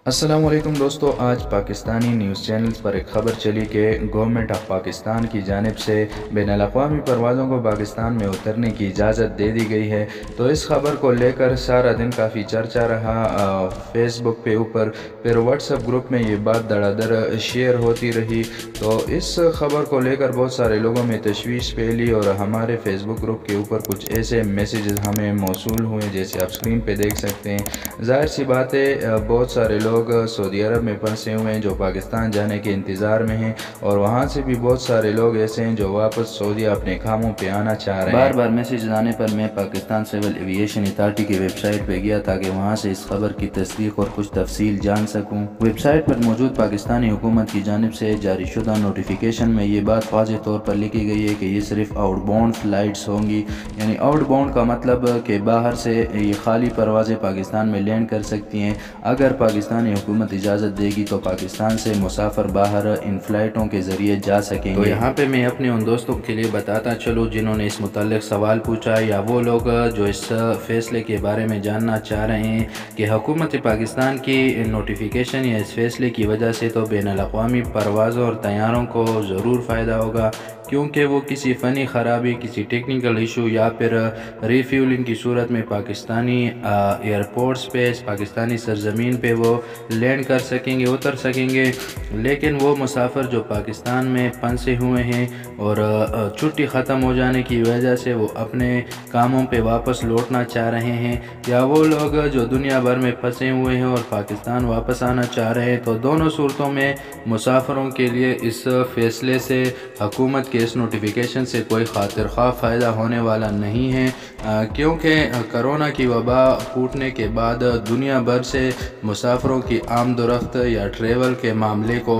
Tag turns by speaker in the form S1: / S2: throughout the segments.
S1: السلام علیکم دوستو، آج پاکستانی نیوز چینلز پر ایک خبر چلی کہ گورنمنٹ آف پاکستان کی جانب سے بین الاقوامی پروازوں کو پاکستان میں اترنے کی اجازت دے دی گئی ہے۔ تو اس خبر کو لے کر سارا دن کافی چرچا رہا فیس بک پہ اوپر، پھر واٹس ایپ گروپ میں یہ بات دڑا دڑ شیئر ہوتی رہی۔ تو اس خبر کو لے کر بہت سارے لوگوں میں تشویش پھیلی اور ہمارے فیس بک گروپ کے اوپر کچھ ایسے میسیجز ہمیں موصول ہوئے جیسے آپ اسکرین پہ دیکھ سکتے ہیں۔ ظاہر سی بات ہے بہت سارے لوگ سعودی عرب میں پھنسے ہوئے ہیں جو پاکستان جانے کے انتظار میں ہیں، اور وہاں سے بھی بہت سارے لوگ ایسے ہیں جو واپس سعودیہ اپنے کاموں پہ آنا چاہ رہے ہیں۔ بار بار میسیج آنے پر میں پاکستان سول ایوییشن اتھارٹی کی ویب سائٹ پہ گیا تاکہ وہاں سے اس خبر کی تصدیق اور کچھ تفصیل جان سکوں۔ ویب سائٹ پر موجود پاکستانی حکومت کی جانب سے جاری شدہ نوٹیفیکیشن میں یہ بات واضح طور پر لکھی گئی ہے کہ یہ صرف آؤٹ باؤنڈ فلائٹس ہوں گی، یعنی آؤٹ باؤنڈ کا مطلب کہ باہر سے یہ خالی پروازیں پاکستان میں لینڈ کر سکتی ہیں۔ اگر پاکستانی حکومت اجازت دے گی تو پاکستان سے مسافر باہر ان فلائٹوں کے ذریعے جا سکیں گے۔ تو یہاں پہ میں اپنے ان دوستوں کے لیے بتاتا چلوں جنہوں نے اس متعلق سوال پوچھا، یا وہ لوگ جو اس فیصلے کے بارے میں جاننا چاہ رہے ہیں کہ حکومت پاکستان کی نوٹیفیکیشن یا اس فیصلے کی وجہ سے تو بین الاقوامی پروازوں اور طیاروں کو ضرور فائدہ ہوگا، کیونکہ وہ کسی فنی خرابی، کسی ٹیکنیکل ایشو یا پھر ریفیولنگ کی صورت میں پاکستانی ایئرپورٹس پہ، پاکستانی سرزمین پہ وہ لینڈ کر سکیں گے، اتر سکیں گے۔ لیکن وہ مسافر جو پاکستان میں پھنسے ہوئے ہیں اور چھٹی ختم ہو جانے کی وجہ سے وہ اپنے کاموں پہ واپس لوٹنا چاہ رہے ہیں، یا وہ لوگ جو دنیا بھر میں پھنسے ہوئے ہیں اور پاکستان واپس آنا چاہ رہے ہیں، تو دونوں صورتوں میں مسافروں کے لیے اس فیصلے سے، حکومت کے اس نوٹیفیکیشن سے کوئی خاطر خواہ فائدہ ہونے والا نہیں ہے، کیونکہ کرونا کی وبا پھوٹنے کے بعد دنیا بھر سے مسافروں کی آمد و رفت یا ٹریول کے معاملے کو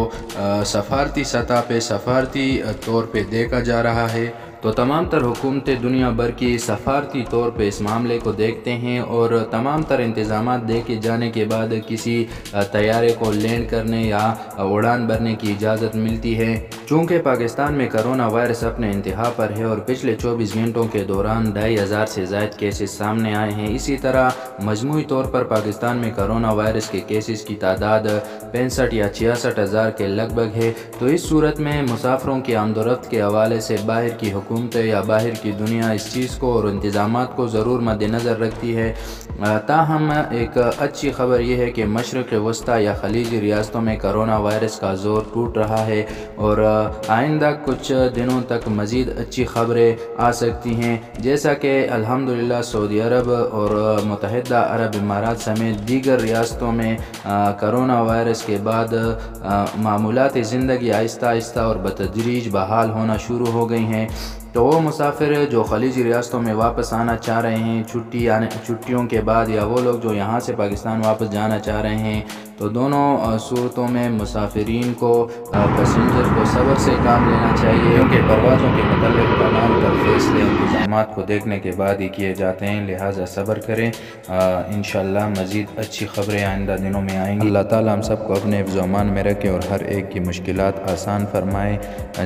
S1: سفارتی سطح پہ، سفارتی طور پہ دیکھا جا رہا ہے۔ تو تمام تر حکومتیں دنیا بھر کی سفارتی طور پہ اس معاملے کو دیکھتے ہیں اور تمام تر انتظامات دیکھے جانے کے بعد کسی طیارے کو لینڈ کرنے یا اڑان بھرنے کی اجازت ملتی ہے۔ چونکہ پاکستان میں کرونا وائرس اپنے انتہا پر ہے اور پچھلے 24 گھنٹوں کے دوران 2500 سے زائد کیسز سامنے آئے ہیں، اسی طرح مجموعی طور پر پاکستان میں کرونا وائرس کے کیسز کی تعداد 65 یا 66 ہزار کے لگ بھگ ہے۔ تو اس صورت میں مسافروں کی آمد و رفت کے حوالے سے باہر کی حکومتیں یا باہر کی دنیا اس چیز کو اور انتظامات کو ضرور مد نظر رکھتی ہے۔ تاہم ایک اچھی خبر یہ ہے کہ مشرق وسطیٰ یا خلیجی ریاستوں میں کرونا وائرس کا زور ٹوٹ رہا ہے، اور آئندہ کچھ دنوں تک مزید اچھی خبریں آ سکتی ہیں، جیسا کہ الحمدللہ سعودی عرب اور متحدہ عرب امارات سمیت دیگر ریاستوں میں کرونا وائرس کے بعد معمولات زندگی آہستہ آہستہ اور بتدریج بحال ہونا شروع ہو گئی ہیں۔ تو وہ مسافر جو خلیجی ریاستوں میں واپس آنا چاہ رہے ہیں چھٹیوں کے بعد، یا وہ لوگ جو یہاں سے پاکستان واپس جانا چاہ رہے ہیں، تو دونوں صورتوں میں مسافرین کو، پیسنجر کو صبر سے کام لینا چاہیے، کیونکہ پروازوں کے متعلق تمام تر فیصلے انتظامات کو دیکھنے کے بعد ہی کیے جاتے ہیں، لہٰذا صبر کریں۔ انشاءاللہ مزید اچھی خبریں آئندہ دنوں میں آئیں گی۔ اللہ تعالیٰ ہم سب کو اپنے حفظ و امان میں رکھے اور ہر ایک کی مشکلات آسان فرمائے۔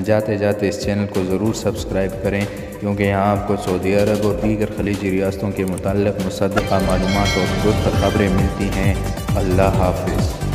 S1: جاتے جاتے اس چینل کو ضرور سبسکرائب کریں، کیونکہ یہاں آپ کو سعودی عرب اور دیگر خلیجی ریاستوں کے متعلق مصدقہ معلومات اور درست خبریں ملتی ہیں۔ اللہ حافظ۔